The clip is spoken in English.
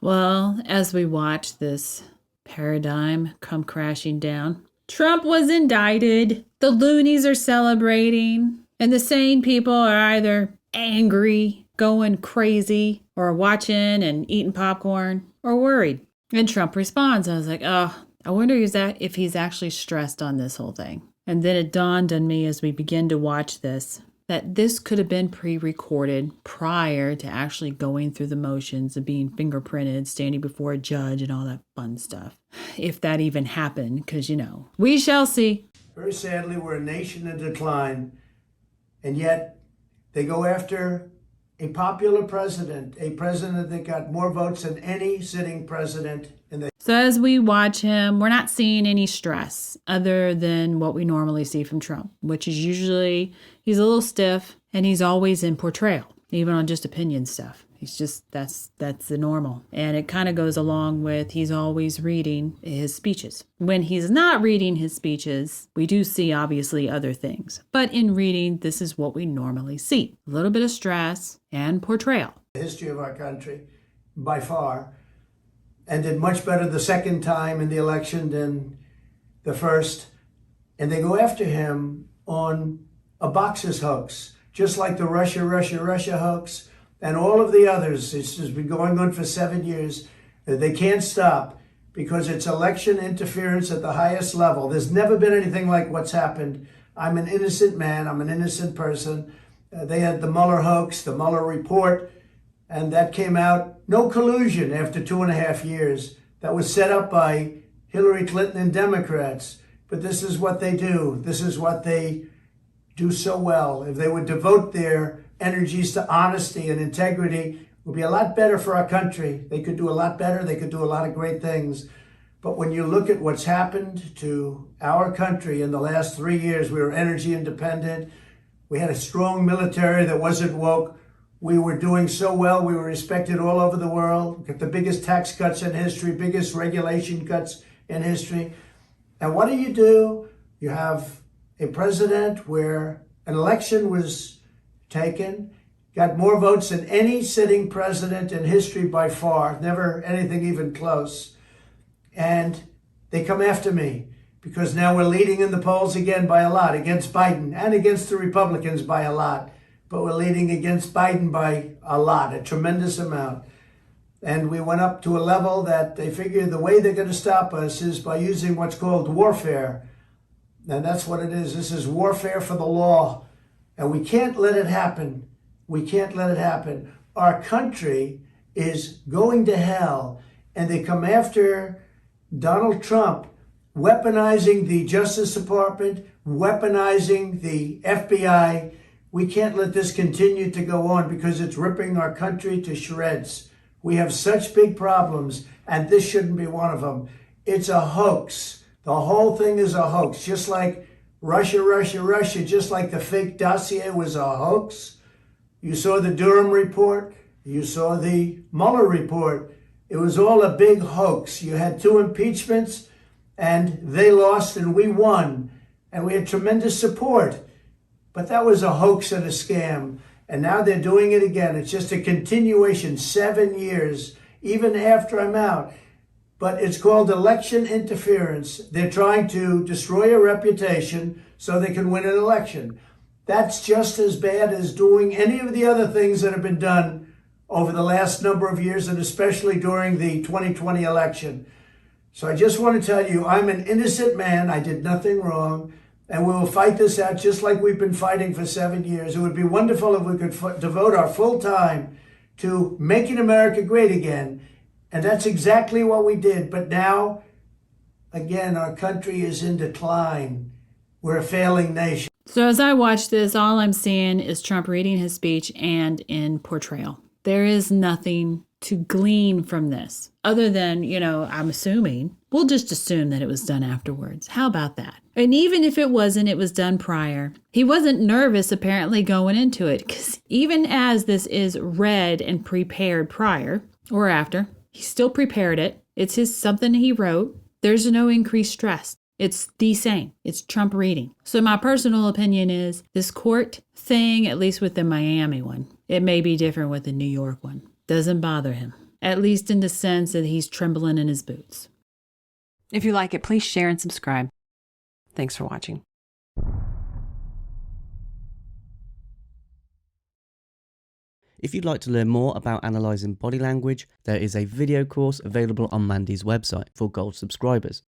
Well, as we watch this paradigm come crashing down, Trump was indicted. The loonies are celebrating. And the sane people are either angry, going crazy, or watching and eating popcorn, or worried. And Trump responds. I was like, oh, I wonder if he's actually stressed on this whole thing. And then it dawned on me as we begin to watch this that this could have been pre-recorded prior to actually going through the motions of being fingerprinted, standing before a judge, and all that fun stuff. If that even happened, because, we shall see. Very sadly, we're a nation in decline, and yet they go after a popular president, a president that got more votes than any sitting president in the. So as we watch him, we're not seeing any stress other than what we normally see from Trump, which is usually he's a little stiff and he's always in portrayal, even on just opinion stuff. He's just, that's the normal. And it kind of goes along with he's always reading his speeches. When he's not reading his speeches, we do see obviously other things. But in reading, this is what we normally see. A little bit of stress and portrayal. The history of our country, by far, and did much better the second time in the election than the first. And they go after him on a boxes hoax, just like the Russia hoax and all of the others. This has been going on for 7 years. They can't stop because it's election interference at the highest level. There's never been anything like what's happened. I'm an innocent man. I'm an innocent person. They had the Mueller hoax, the Mueller report, and that came out. No collusion after 2.5 years. That was set up by Hillary Clinton and Democrats. But this is what they do. This is what they do so well. If they would devote their energies to honesty and integrity, it would be a lot better for our country. They could do a lot better. They could do a lot of great things. But when you look at what's happened to our country in the last 3 years, we were energy independent. We had a strong military that wasn't woke. We were doing so well. We were respected all over the world. Got the biggest tax cuts in history, biggest regulation cuts in history. And what do? You have a president where an election was taken, got more votes than any sitting president in history by far, never anything even close. And they come after me because now we're leading in the polls again by a lot against Biden and against the Republicans by a lot. But we're leading against Biden by a lot, a tremendous amount. And we went up to a level that they figure the way they're going to stop us is by using what's called warfare. And that's what it is. This is warfare for the law. And we can't let it happen. We can't let it happen. Our country is going to hell. And they come after Donald Trump, weaponizing the Justice Department, weaponizing the FBI. We can't let this continue to go on because it's ripping our country to shreds. We have such big problems, and this shouldn't be one of them. It's a hoax. The whole thing is a hoax, just like Russia, just like the fake dossier was a hoax. You saw the Durham report. You saw the Mueller report. It was all a big hoax. You had 2 impeachments, and they lost, and we won. And we had tremendous support. But that was a hoax and a scam. And now they're doing it again. It's just a continuation, 7 years, even after I'm out. But it's called election interference. They're trying to destroy a reputation so they can win an election. That's just as bad as doing any of the other things that have been done over the last number of years, and especially during the 2020 election. So I just want to tell you, I'm an innocent man. I did nothing wrong. And we will fight this out just like we've been fighting for 7 years. It would be wonderful if we could devote our full time to making America great again. And that's exactly what we did. But now, again, our country is in decline. We're a failing nation. So as I watch this, all I'm seeing is Trump reading his speech and in portrayal. There is nothing to glean from this other than, I'm assuming, we'll just assume that it was done afterwards. How about that? And even if it wasn't, it was done prior. He wasn't nervous apparently going into it, because even as this is read and prepared prior or after, he still prepared it. It's something he wrote. There's no increased stress. It's the same. It's Trump reading. So my personal opinion is this court thing, at least with the Miami one, it may be different with the New York one. Doesn't bother him. at least in the sense that he's trembling in his boots. If you like it, please share and subscribe. Thanks for watching. If you'd like to learn more about analysing body language, there is a video course available on Mandy's website for Gold subscribers.